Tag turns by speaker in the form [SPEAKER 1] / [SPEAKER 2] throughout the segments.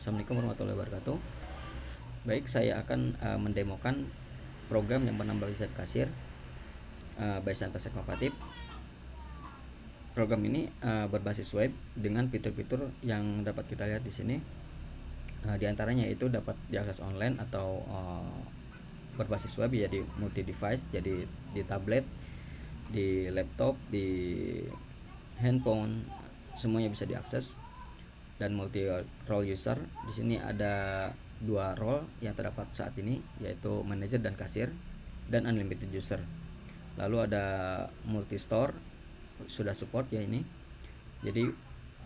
[SPEAKER 1] Assalamualaikum warahmatullahi wabarakatuh. Baik, saya akan mendemokan program yang bernama Wizard Kasir by Santas Teknopatif. Program ini berbasis web dengan fitur-fitur yang dapat kita lihat di sini. Di antaranya itu dapat diakses online atau berbasis web, ya, di multi device, jadi di tablet, di laptop, di handphone, semuanya bisa diakses. Dan multi role user, di sini ada 2 role yang terdapat saat ini, yaitu manager dan kasir, dan unlimited user. Lalu ada multi store, sudah support ya ini. Jadi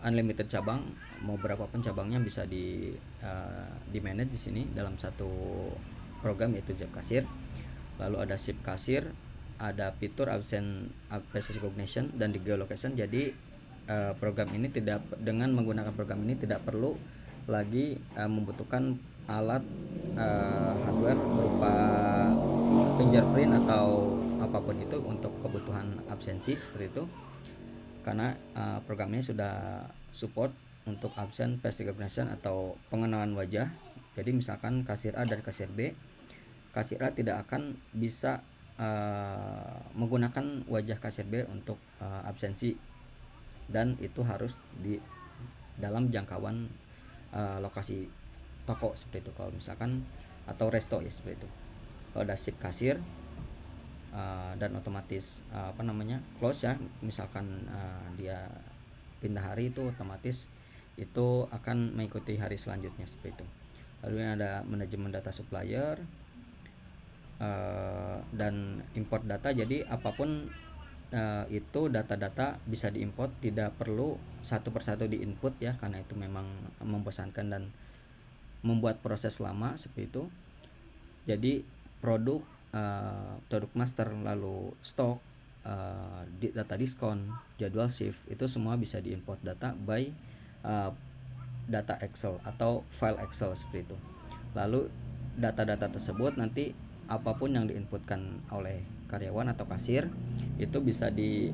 [SPEAKER 1] unlimited cabang, mau berapapun cabangnya bisa di manage di sini dalam satu program, yaitu Zap Kasir. Lalu ada Shift Kasir, ada fitur absence recognition dan di geolocation. Jadi program ini dengan menggunakan program ini tidak perlu lagi membutuhkan alat hardware berupa fingerprint atau apapun itu untuk kebutuhan absensi seperti itu, karena program ini sudah support untuk absent face recognition atau pengenalan wajah. Jadi misalkan kasir A dan kasir B, kasir A tidak akan bisa menggunakan wajah kasir B untuk absensi, dan itu harus di dalam jangkauan lokasi toko seperti itu, kalau misalkan, atau resto ya, seperti itu. Kalau ada shift kasir dan otomatis close ya, misalkan dia pindah hari, itu otomatis itu akan mengikuti hari selanjutnya seperti itu. Lalu ini ada manajemen data supplier dan import data. Jadi apapun itu data-data bisa diimport, tidak perlu satu persatu diinput ya, karena itu memang membosankan dan membuat proses lama seperti itu. Jadi produk master, lalu stok, data diskon, jadwal shift, itu semua bisa diimport data by data Excel atau file Excel seperti itu. Lalu data-data tersebut nanti apapun yang diinputkan oleh karyawan atau kasir itu bisa di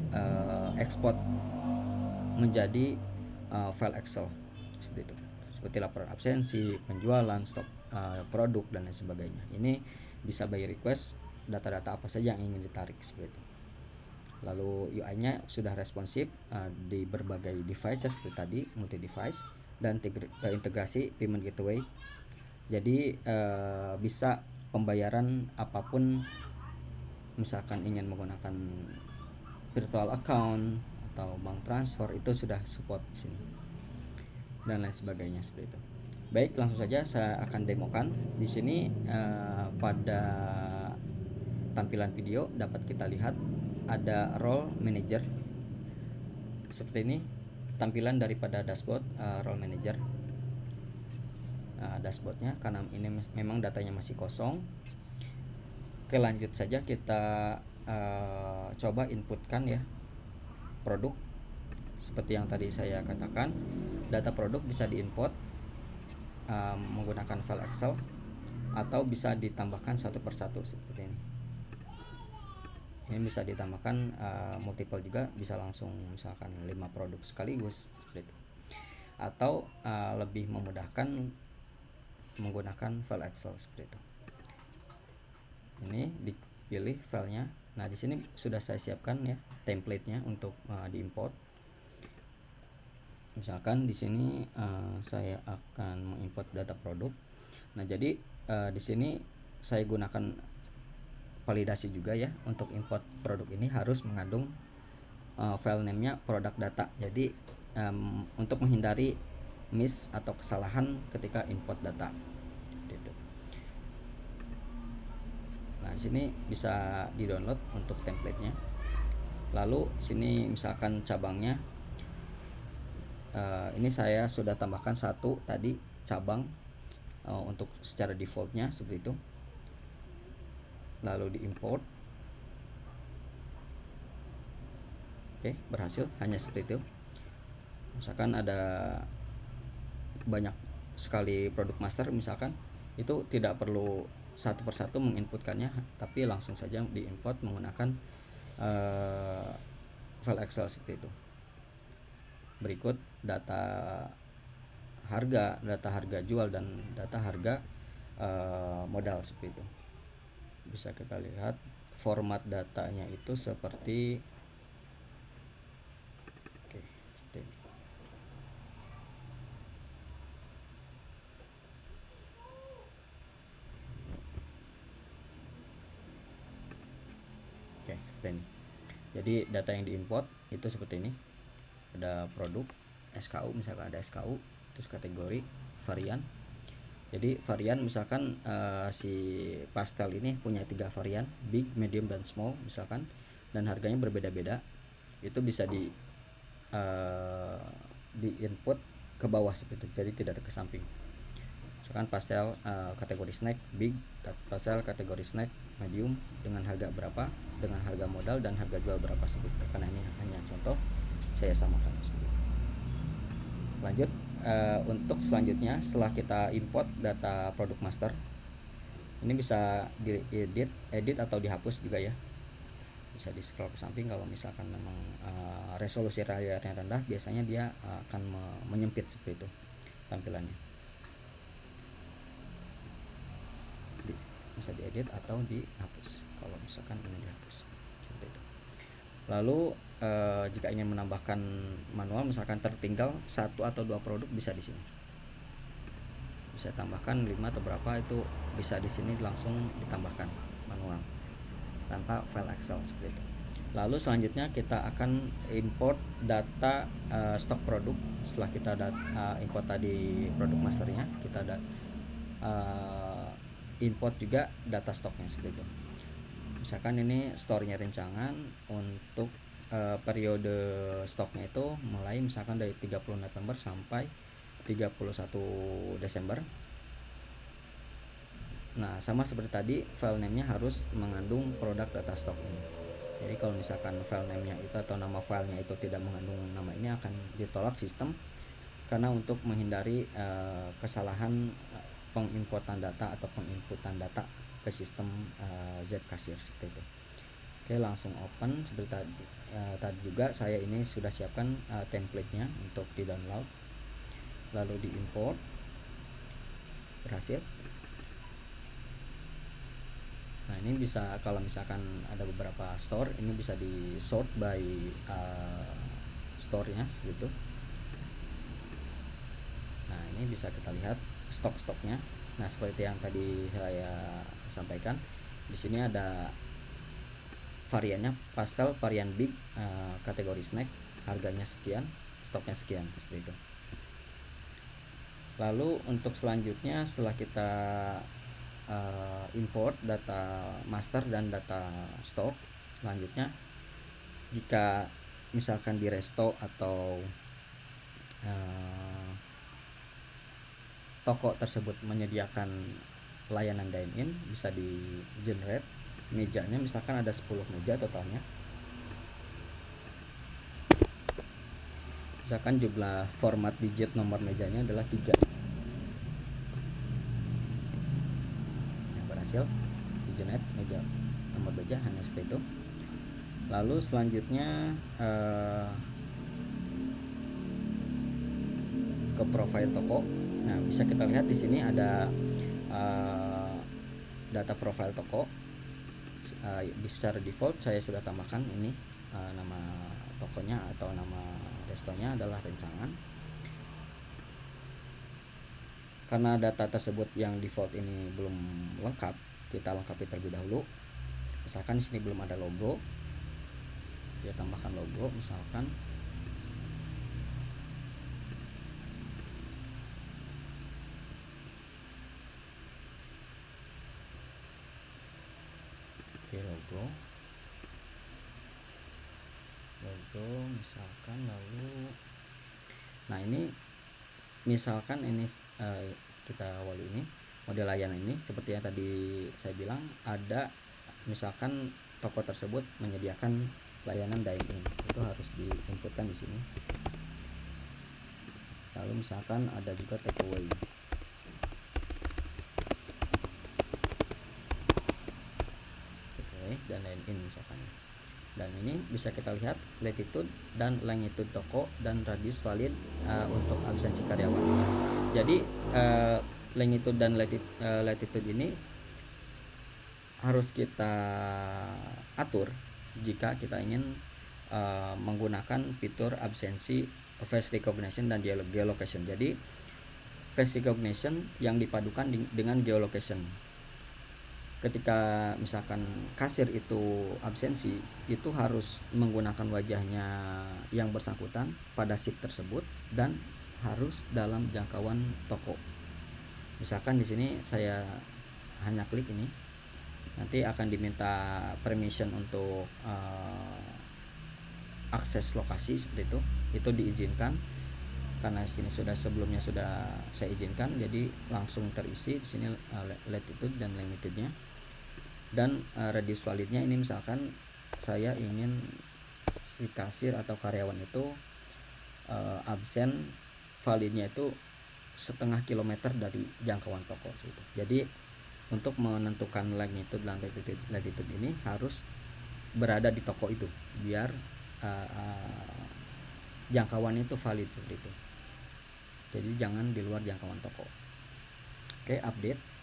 [SPEAKER 1] ekspor menjadi file Excel seperti itu, seperti laporan absensi, penjualan, stok produk, dan lain sebagainya. Ini bisa by request data-data apa saja yang ingin ditarik seperti itu. Lalu UI-nya sudah responsif di berbagai device ya, seperti tadi multi device, dan integrasi payment gateway. Jadi bisa pembayaran apapun, misalkan ingin menggunakan virtual account atau bank transfer, itu sudah support di sini, dan lain sebagainya seperti itu. Baik, langsung saja saya akan demokan di sini. Pada tampilan video dapat kita lihat ada role manager seperti ini, tampilan daripada dashboard role manager. Dashboardnya, karena ini memang datanya masih kosong. Oke, lanjut saja, kita coba inputkan ya produk. Seperti yang tadi saya katakan, data produk bisa diinput menggunakan file Excel atau bisa ditambahkan satu persatu seperti ini. Ini bisa ditambahkan multiple juga, bisa langsung misalkan 5 produk sekaligus seperti itu, atau lebih memudahkan menggunakan file Excel seperti itu. Ini dipilih filenya. Nah, di sini sudah saya siapkan ya template-nya untuk diimport. Misalkan di sini saya akan mengimport data produk. Nah, jadi di sini saya gunakan validasi juga ya. Untuk import produk ini harus mengandung file name-nya product data. Jadi untuk menghindari miss atau kesalahan ketika import data gitu. Nah, di sini bisa di-download untuk template-nya. Lalu sini misalkan cabangnya, ini saya sudah tambahkan satu tadi cabang untuk secara defaultnya seperti itu. Lalu diimport. Oke, berhasil, hanya seperti itu. Misalkan ada banyak sekali produk master, misalkan itu tidak perlu satu persatu menginputkannya, tapi langsung saja diimport menggunakan file Excel seperti itu. Berikut data data harga jual dan data harga modal seperti itu. Bisa kita lihat format datanya itu seperti seperti ini. Seperti ini. Jadi data yang diimport itu seperti ini. Ada produk, SKU, misalkan ada SKU, terus kategori, varian. Jadi varian misalkan si pastel ini punya 3 varian, big, medium, dan small misalkan, dan harganya berbeda-beda. Itu bisa di input ke bawah seperti itu, jadi tidak ke samping. Misalkan pastel kategori snack big, pastel kategori snack medium dengan harga berapa, dengan harga modal dan harga jual berapa seperti itu. Karena ini hanya contoh, saya samakan seperti itu. Lanjut, untuk selanjutnya setelah kita import data produk master, ini bisa diedit atau dihapus juga ya. Bisa di scroll ke samping. Kalau misalkan memang resolusi layarnya rendah, biasanya dia akan menyempit seperti itu tampilannya. Bisa diedit atau dihapus kalau misalkan ini dihapus seperti itu. Lalu jika ingin menambahkan manual, misalkan tertinggal 1 atau 2 produk, bisa di sini. Bisa tambahkan 5 atau berapa, itu bisa di sini langsung ditambahkan manual tanpa file Excel seperti itu. Lalu selanjutnya kita akan import data stok produk. Setelah kita import tadi produk masternya, kita import juga data stoknya seperti itu. Misalkan ini store-nya rencangan untuk periode stoknya itu mulai misalkan dari 30 November sampai 31 Desember. Nah, sama seperti tadi, file name-nya harus mengandung produk data stok ini. Jadi kalau misalkan file name-nya itu atau nama filenya itu tidak mengandung nama ini, akan ditolak sistem, karena untuk menghindari kesalahan pengimportan data atau penginputan data ke sistem Zscaler seperti itu. Oke, langsung open. Seperti tadi juga saya ini sudah siapkan template-nya untuk di download, lalu di import, berhasil. Nah, ini bisa, kalau misalkan ada beberapa store, ini bisa di sort by store-nya segitu. Nah, ini bisa kita lihat stok-stoknya. Nah, seperti yang tadi saya sampaikan, di sini ada variannya pastel, varian big, kategori snack, harganya sekian, stoknya sekian seperti itu. Lalu untuk selanjutnya, setelah kita import data master dan data stok, selanjutnya jika misalkan di resto atau toko tersebut menyediakan layanan dine-in, bisa di generate mejanya, misalkan ada 10 meja totalnya. Misalkan jumlah format digit nomor mejanya adalah 3. Yang berhasil di generate meja nomor meja hanya seperti itu. Lalu selanjutnya ke profile toko. Nah, bisa kita lihat di sini ada data profile toko. Secara default saya sudah tambahkan ini nama tokonya atau nama restonya adalah rencangan. Karena data tersebut yang default ini belum lengkap, kita lengkapi terlebih dahulu. Misalkan di sini belum ada logo, kita tambahkan logo misalkan. Logo misalkan. Lalu nah, ini misalkan ini kita awal ini model layanan ini seperti yang tadi saya bilang, ada misalkan toko tersebut menyediakan layanan dine-in, itu harus diinputkan di sini. Lalu misalkan ada juga takeaway. Dan dine-in misalkan. Dan ini bisa kita lihat latitude dan longitude toko dan radius valid untuk absensi karyawan. Jadi longitude dan latitude ini harus kita atur jika kita ingin menggunakan fitur absensi face recognition dan geolocation. Jadi face recognition yang dipadukan dengan geolocation. Ketika misalkan kasir itu absensi, itu harus menggunakan wajahnya yang bersangkutan pada shift tersebut dan harus dalam jangkauan toko. Misalkan di sini saya hanya klik ini, nanti akan diminta permission untuk akses lokasi seperti itu diizinkan. Karena sini sebelumnya sudah saya izinkan, jadi langsung terisi di sini latitude dan longitude-nya. Dan radius validnya ini misalkan saya ingin si kasir atau karyawan itu absen validnya itu 0,5 kilometer dari jangkauan toko gitu. Jadi untuk menentukan longitude dan latitude ini harus berada di toko itu biar jangkauannya itu valid seperti itu. Jadi jangan di luar jangkauan toko. Oke, update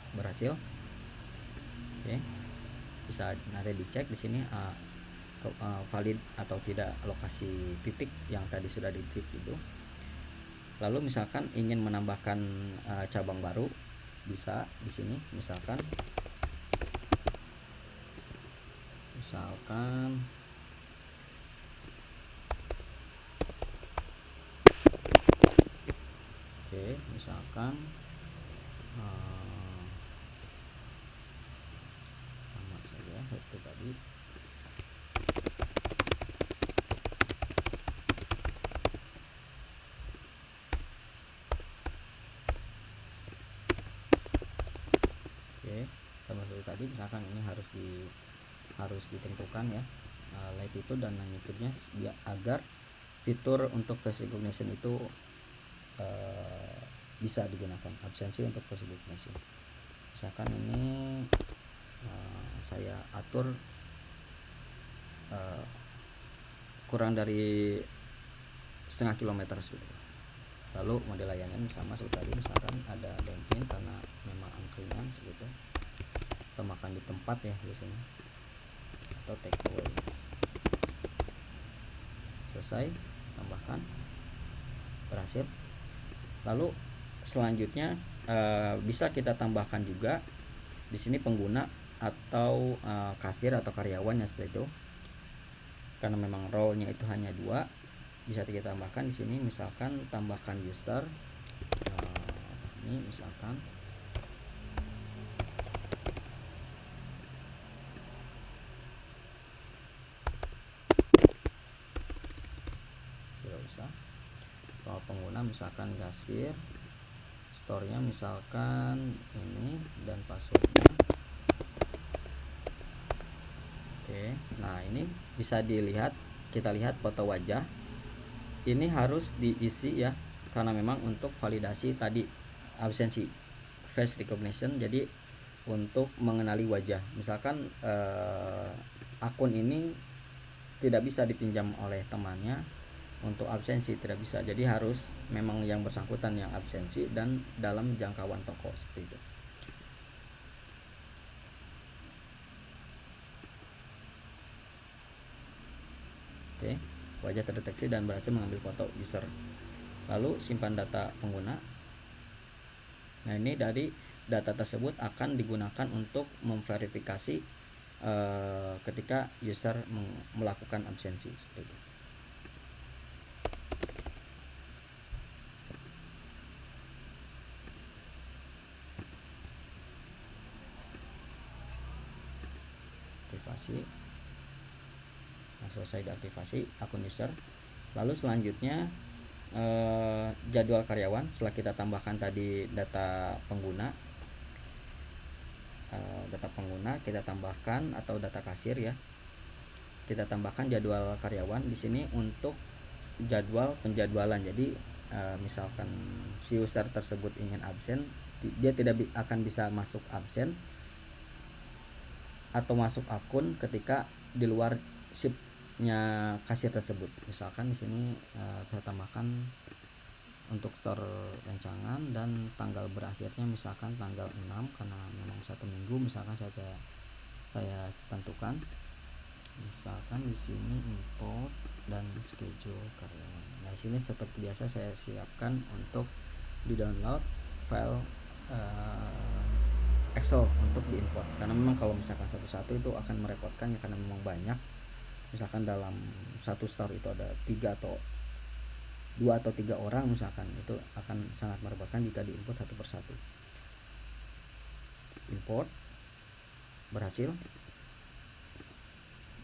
[SPEAKER 1] berhasil. Oke, bisa nanti dicek di sini valid atau tidak lokasi titik yang tadi sudah diklik itu. Lalu misalkan ingin menambahkan cabang baru, bisa di sini misalkan oke, misalkan sama saja itu tadi. Oke, sama seperti tadi, misalkan ini harus ditentukan ya latitude dan longitude-nya agar fitur untuk face recognition itu bisa digunakan, absensi untuk face recognition. Misalkan ini saya atur kurang dari 0,5 kilometer sudah. Lalu model layanan sama seperti tadi, misalkan ada dine-in karena memang angkringan seperti itu, atau makan di tempat ya biasanya, atau take away. Selesai, tambahkan, berhasil. Lalu selanjutnya bisa kita tambahkan juga di sini pengguna atau kasir atau karyawan ya seperti itu. Karena memang role-nya itu hanya 2, bisa kita tambahkan di sini. Misalkan tambahkan user, ini misalkan tidak usah. Kalau pengguna misalkan kasir, store-nya misalkan ini dan passwordnya. Oke, nah ini bisa dilihat, kita lihat foto wajah ini harus diisi ya, karena memang untuk validasi tadi absensi face recognition. Jadi untuk mengenali wajah, misalkan akun ini tidak bisa dipinjam oleh temannya, untuk absensi tidak bisa, jadi harus memang yang bersangkutan yang absensi dan dalam jangkauan toko seperti itu. Oke, wajah terdeteksi dan berhasil mengambil foto user. Lalu simpan data pengguna. Nah, ini dari data tersebut akan digunakan untuk memverifikasi ketika user melakukan absensi seperti itu. Aktivasi. Nah, selesai diaktifasi akun user. Lalu selanjutnya jadwal karyawan. Setelah kita tambahkan tadi data pengguna, kita tambahkan, atau data kasir ya, kita tambahkan jadwal karyawan di sini untuk jadwal penjadwalan. Jadi misalkan si user tersebut ingin absen, dia tidak akan bisa masuk absen atau masuk akun ketika di luar shiftnya kasir tersebut. Misalkan di sini saya tambahkan untuk store rancangan dan tanggal berakhirnya misalkan tanggal 6 karena memang 1 minggu, misalkan saya tentukan misalkan di sini import dan schedule karyawan. Nah, di sini seperti biasa saya siapkan untuk di download file Excel untuk diimport, karena memang kalau misalkan satu-satu itu akan merepotkan ya, karena memang banyak. Misalkan dalam satu store itu ada 3 atau 2 atau 3 orang misalkan, itu akan sangat merepotkan jika diimport satu persatu. Import berhasil,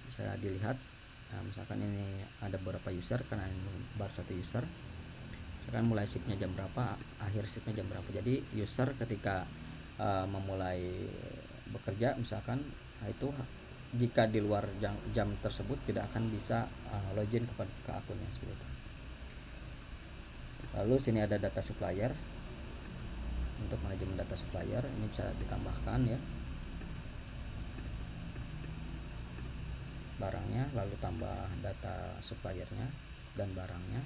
[SPEAKER 1] bisa dilihat. Nah, misalkan ini ada beberapa user, karena ini baru satu user. Misalkan mulai shiftnya jam berapa, akhir shiftnya jam berapa. Jadi user ketika memulai bekerja misalkan, itu jika di luar jam tersebut tidak akan bisa login ke akunnya seperti itu. Lalu sini ada data supplier. Untuk manajemen data supplier ini bisa ditambahkan ya barangnya, lalu tambah data suppliernya dan barangnya,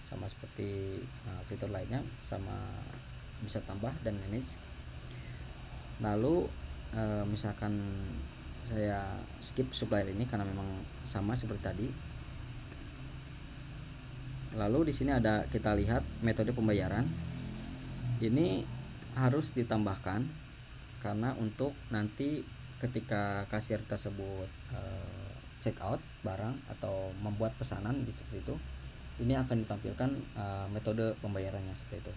[SPEAKER 1] sama seperti fitur lainnya, sama bisa tambah dan manage. Lalu misalkan saya skip supplier ini karena memang sama seperti tadi. Lalu di sini ada, kita lihat metode pembayaran ini harus ditambahkan karena untuk nanti ketika kasir tersebut check out barang atau membuat pesanan seperti itu, ini akan ditampilkan metode pembayarannya seperti itu.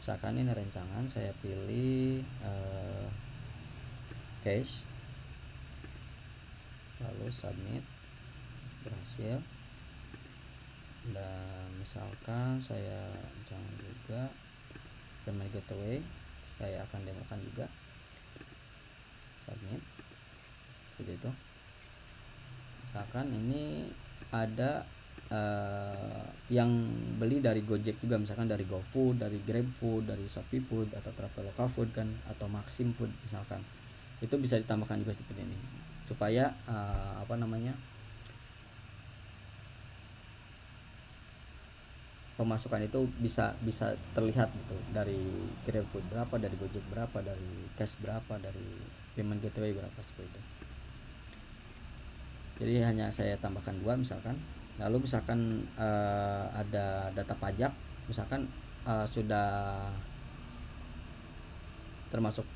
[SPEAKER 1] Misalkan ini rancangan, saya pilih cash, lalu submit, berhasil. Dan misalkan saya jangan juga payment gateway, saya akan demokan juga, submit seperti itu. Misalkan ini ada yang beli dari Gojek juga, misalkan dari GoFood, dari GrabFood, dari ShopeeFood atau Traveloka Food kan, atau Maxim Food misalkan, itu bisa ditambahkan juga seperti ini supaya pemasukan itu bisa terlihat gitu, dari GrabFood berapa, dari Gojek berapa, dari cash berapa, dari payment gateway berapa, seperti itu. Jadi hanya saya tambahkan 2 misalkan. Lalu misalkan ada data pajak, misalkan sudah termasuk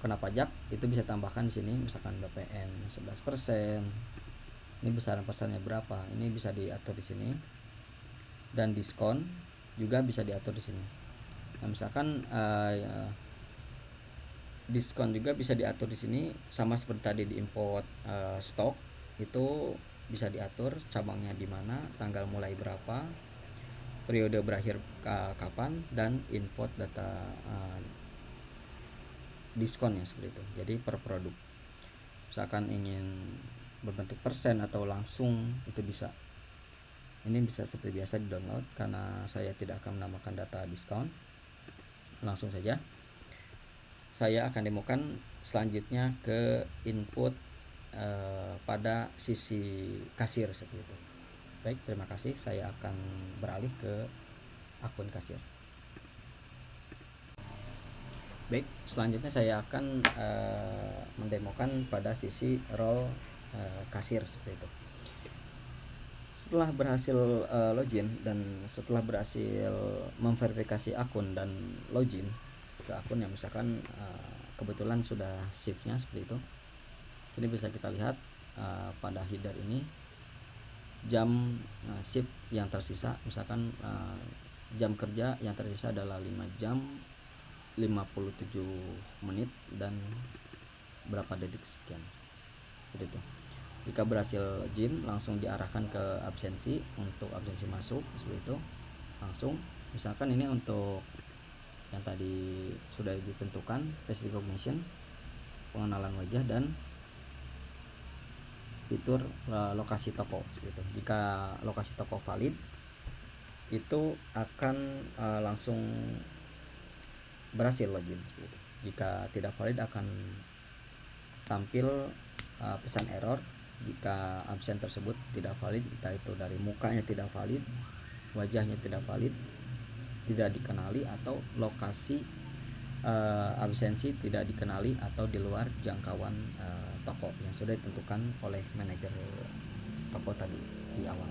[SPEAKER 1] kena pajak, itu bisa tambahkan di sini, misalkan BPN 11%, ini besaran pasarnya berapa, ini bisa diatur di sini. Dan diskon juga bisa diatur di sini. Nah, misalkan diskon juga bisa diatur di sini, sama seperti tadi di import stok, itu bisa diatur cabangnya di mana, tanggal mulai berapa, periode berakhir kapan, dan import data diskonnya seperti itu. Jadi per produk, misalkan ingin berbentuk persen atau langsung, itu bisa. Ini bisa seperti biasa di download, karena saya tidak akan menambahkan data diskon. Langsung saja saya akan demokan selanjutnya ke input pada sisi kasir seperti itu. Baik, terima kasih. Saya akan beralih ke akun kasir. Baik, selanjutnya saya akan mendemokan pada sisi role kasir seperti itu. Setelah berhasil login dan setelah berhasil memverifikasi akun dan login ke akun yang misalkan kebetulan sudah shiftnya seperti itu. Sini bisa kita lihat pada header ini jam shift yang tersisa, misalkan jam kerja yang tersisa adalah 5 jam 57 menit dan berapa detik sekian seperti itu. Jika berhasil login, langsung diarahkan ke absensi untuk absensi masuk seperti itu. Langsung misalkan ini untuk yang tadi sudah ditentukan, face recognition, pengenalan wajah, dan fitur lokasi toko seperti itu. Jika lokasi toko valid, itu akan langsung berhasil login seperti itu. Jika tidak valid, akan tampil pesan error jika absen tersebut tidak valid, entah itu dari mukanya tidak valid, wajahnya tidak valid, tidak dikenali, atau lokasi absensi tidak dikenali atau di luar jangkauan toko yang sudah ditentukan oleh manajer toko tadi di awal.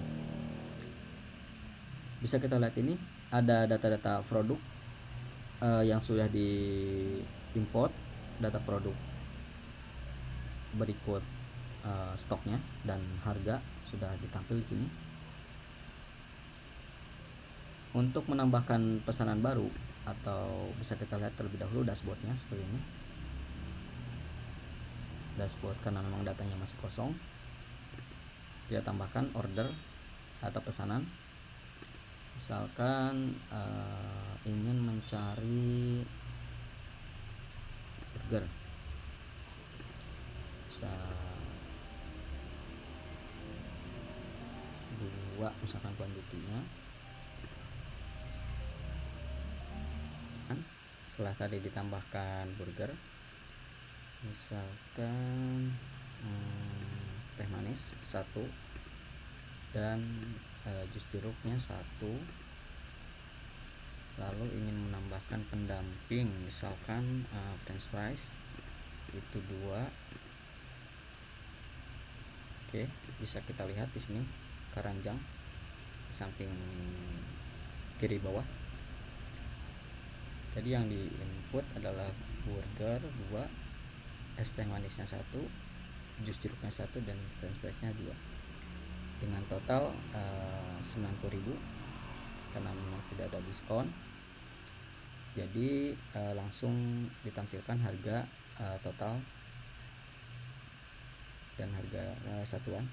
[SPEAKER 1] Bisa kita lihat ini ada data-data produk yang sudah di import, data produk berikut stoknya dan harga sudah ditampil di sini. Untuk menambahkan pesanan baru, atau bisa kita lihat terlebih dahulu dashboardnya seperti ini. Dashboard karena memang datanya masih kosong, kita tambahkan order atau pesanan. Misalkan ingin mencari burger, bisa 2 misalkan kuantitinya. Setelah tadi ditambahkan burger, misalkan teh manis 1 dan jus jeruknya 1, lalu ingin menambahkan pendamping misalkan french fries itu 2. Oke, bisa kita lihat di sini keranjang di samping kiri bawah. Jadi yang di input adalah burger 2, es teh manisnya 1, jus jeruknya 1, dan french friesnya 2, dengan total 90.000 karena memang tidak ada diskon. Jadi langsung ditampilkan harga total dan harga satuan.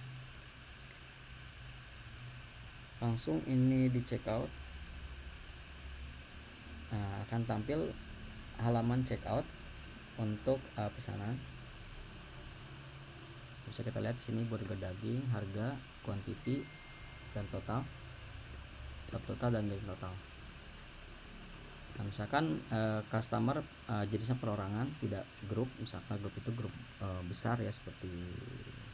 [SPEAKER 1] Langsung ini di checkout, akan tampil halaman checkout untuk pesanan. Bisa kita lihat di sini burger daging, harga, quantity, dan total, subtotal, dan nilai total. Nah, misalkan customer jenisnya perorangan, tidak grup. Misalkan grup itu grup besar ya, seperti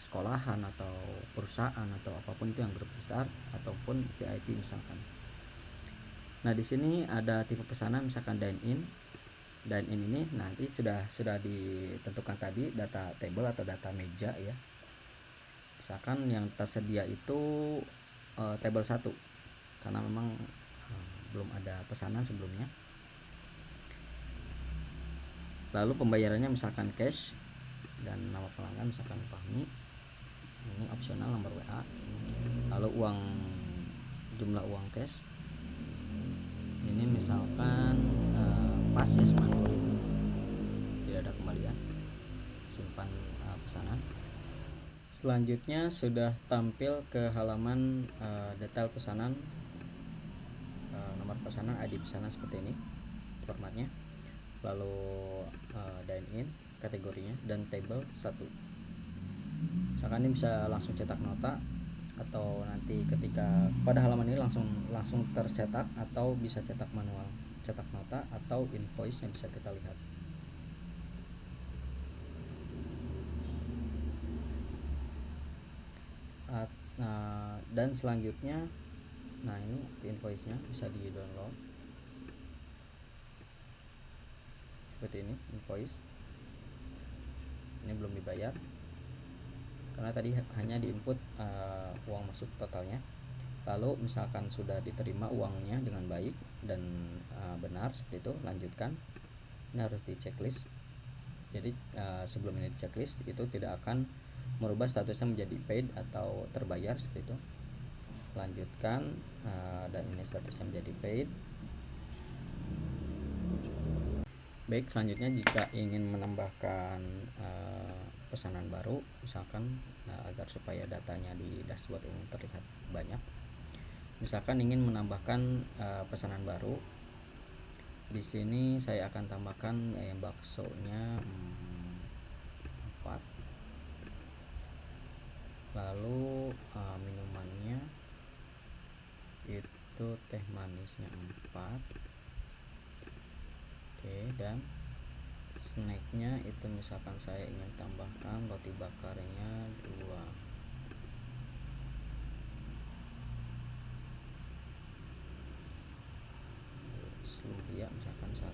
[SPEAKER 1] sekolahan atau perusahaan atau apapun itu yang grup besar, ataupun VIP misalkan. Nah, di sini ada tipe pesanan misalkan dine in. Dine in ini nanti sudah ditentukan tadi data table atau data meja ya. Misalkan yang tersedia itu table 1 karena memang belum ada pesanan sebelumnya. Lalu pembayarannya misalkan cash dan nama pelanggan misalkan Fahmi. Ini opsional nomor WA. Lalu jumlah uang cash ini misalkan pas ya 90.000, tidak ada kembalian. Simpan pesanan. Selanjutnya sudah tampil ke halaman detail pesanan, nomor pesanan, ID pesanan seperti ini formatnya, lalu dine in kategorinya, dan table 1. Misalkan ini bisa langsung cetak nota, atau nanti ketika pada halaman ini langsung tercetak, atau bisa cetak manual, cetak nota atau invoice yang bisa kita lihat. Dan selanjutnya, nah ini invoice-nya bisa di download seperti ini. Invoice ini belum dibayar karena tadi hanya diinput uang masuk totalnya. Lalu misalkan sudah diterima uangnya dengan baik dan benar seperti itu, lanjutkan. Ini harus di checklist. Jadi sebelum ini di checklist itu tidak akan merubah statusnya menjadi paid atau terbayar seperti itu. Lanjutkan, dan ini statusnya menjadi paid. Baik, selanjutnya jika ingin menambahkan pesanan baru, misalkan agar supaya datanya di dashboard ini terlihat banyak, misalkan ingin menambahkan pesanan baru, di sini saya akan tambahkan baksonya 4, lalu minumannya itu teh manisnya 4. Oke, dan snacknya itu misalkan saya ingin tambahkan roti bakarnya 2, lumpia misalkan 1.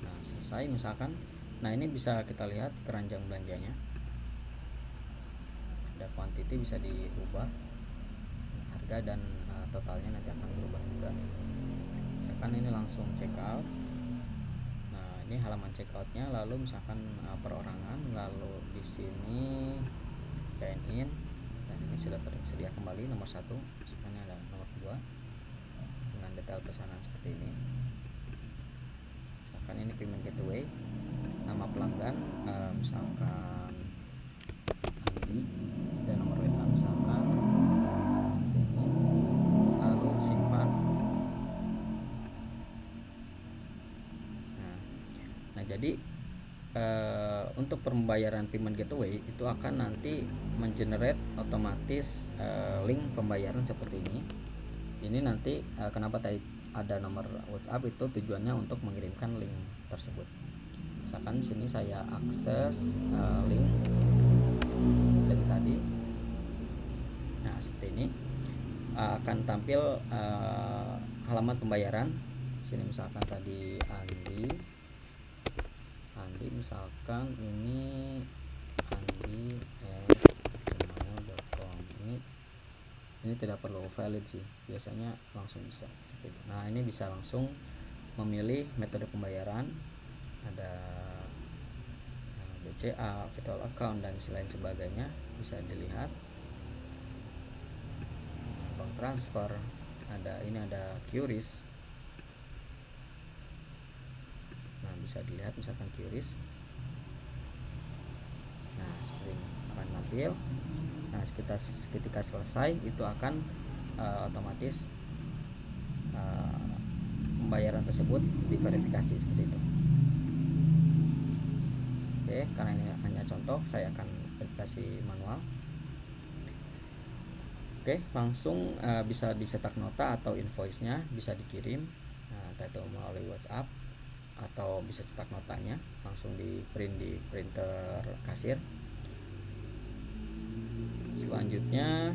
[SPEAKER 1] Nah selesai misalkan. Nah ini bisa kita lihat keranjang belanjanya, ada quantity bisa diubah, harga dan totalnya nanti akan berubah juga. Misalkan ini langsung check out. Nah ini halaman checkoutnya, lalu misalkan perorangan, lalu di sini dine in, dan ini sudah tersedia kembali nomor 1, misalkan ada nomor 2 dengan detail pesanan seperti ini. Misalkan ini payment gateway, nama pelanggan misalkan Andi, dan nomor WA misalkan seperti ini, lalu simpan. Nah jadi untuk pembayaran payment gateway itu akan nanti mengenerate otomatis link pembayaran seperti ini. Ini nanti kenapa tadi ada nomor WhatsApp, itu tujuannya untuk mengirimkan link tersebut. Misalkan sini saya akses link tadi. Nah seperti ini akan tampil halaman pembayaran. Sini misalkan tadi Andi misalkan ini andi@gmail.com. Ini tidak perlu valid sih, biasanya langsung bisa seperti itu. Nah ini bisa langsung memilih metode pembayaran, ada BCA, virtual account, dan lain sebagainya bisa dilihat. Bank transfer, ada QRIS. Nah bisa dilihat misalkan QRIS. Nah seperti ini akan tampil. Nah ketika selesai itu akan otomatis pembayaran tersebut diverifikasi seperti itu. Oke, karena ini hanya contoh, saya akan verifikasi manual. Oke, langsung bisa dicetak nota atau invoice-nya bisa dikirim, entah itu melalui WhatsApp atau bisa cetak notanya langsung di print di printer kasir. Selanjutnya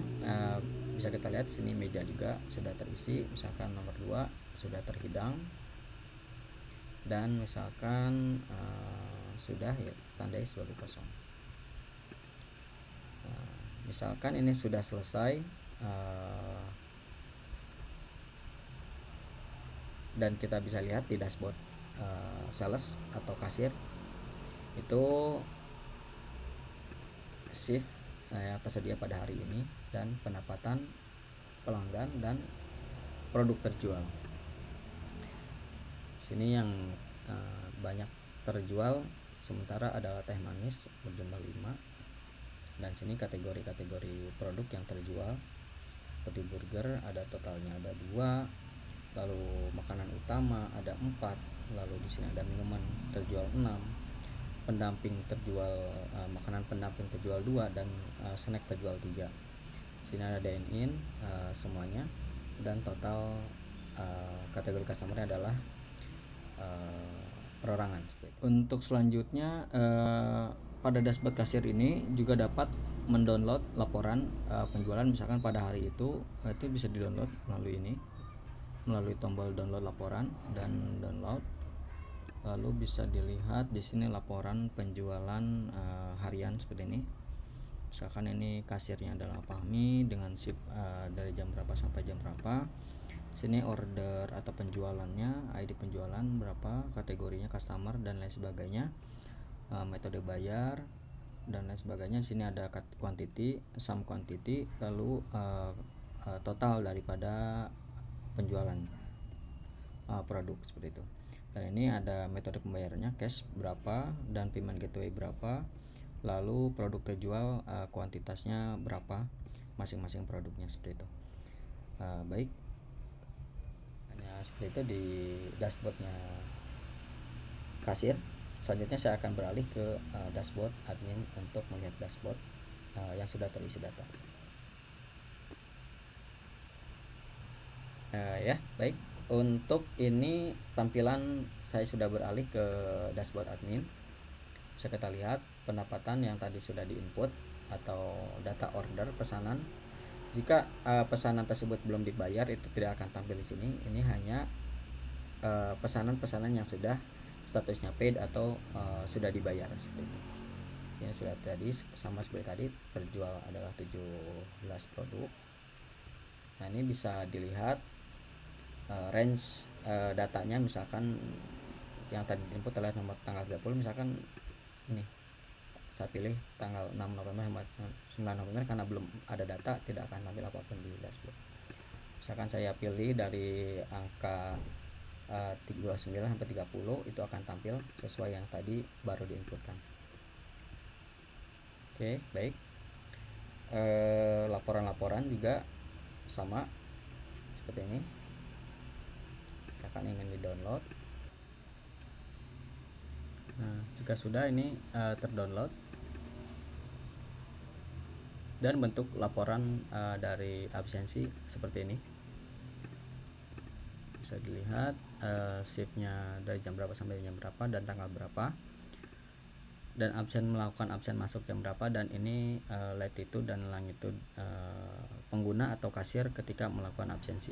[SPEAKER 1] bisa kita lihat sini meja juga sudah terisi, misalkan nomor 2 sudah terhidang, dan misalkan sudah ya tandai sebagai kosong. Misalkan ini sudah selesai dan kita bisa lihat di dashboard sales atau kasir itu shift yang tersedia pada hari ini, dan pendapatan pelanggan dan produk terjual. Sini yang banyak terjual sementara adalah teh manis berjumlah 5, dan sini kategori-kategori produk yang terjual seperti burger ada totalnya ada 2, lalu makanan utama ada 4, lalu di sini ada minuman terjual 6, pendamping terjual makanan pendamping terjual 2, dan snack terjual 3. Sini ada dine in semuanya, dan total kategori customer adalah perorangan seperti itu. Untuk selanjutnya pada dashboard kasir ini juga dapat mendownload laporan penjualan, misalkan pada hari itu bisa didownload melalui tombol download laporan dan download. Lalu bisa dilihat di sini laporan penjualan harian seperti ini. Misalkan ini kasirnya adalah Fahmi dengan shift dari jam berapa sampai jam berapa. Sini order atau penjualannya, ID penjualan berapa, kategorinya customer dan lain sebagainya, metode bayar dan lain sebagainya. Sini ada quantity, sum quantity, lalu total daripada penjualan produk seperti itu. Dan ini ada metode pembayarannya, cash berapa dan payment gateway berapa, lalu produk terjual kuantitasnya berapa masing-masing produknya seperti itu. Baik, hanya seperti itu di dashboardnya kasir. Selanjutnya saya akan beralih ke dashboard admin untuk melihat dashboard yang sudah terisi data. Ya baik, Untuk ini tampilan saya sudah beralih ke dashboard admin. Bisa kita lihat pendapatan yang tadi sudah diinput atau data order pesanan. Jika pesanan tersebut belum dibayar, itu tidak akan tampil di sini. Ini hanya pesanan-pesanan yang sudah statusnya paid atau sudah dibayar seperti itu. Ini sudah tadi sama seperti tadi, terjual adalah 17 produk. Nah, ini bisa dilihat range datanya, misalkan yang tadi input adalah nomor tanggal 30, misalkan ini saya pilih tanggal 6 November sampai 9 November, karena belum ada data tidak akan tampil apapun di dashboard. Misalkan saya pilih dari angka 29 sampai 30, itu akan tampil sesuai yang tadi baru diinputkan. Oke, baik. Laporan-laporan juga sama seperti ini. Misalkan ingin di-download. Nah, jika sudah ini terdownload, dan bentuk laporan dari absensi seperti ini. Bisa dilihat shiftnya dari jam berapa sampai jam berapa dan tanggal berapa, dan melakukan absen masuk jam berapa, dan ini latitude dan longitude pengguna atau kasir ketika melakukan absensi.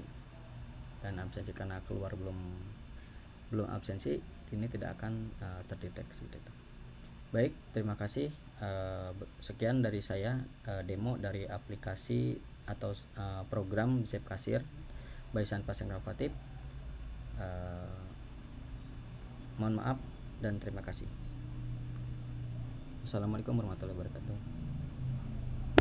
[SPEAKER 1] Dan absensi karena keluar belum absensi, ini tidak akan terdeteksi seperti itu. Baik, terima kasih. Sekian dari saya demo dari aplikasi atau program Zip Kasir by Sanpas Inovatif. Mohon maaf dan terima kasih. Assalamualaikum warahmatullahi wabarakatuh.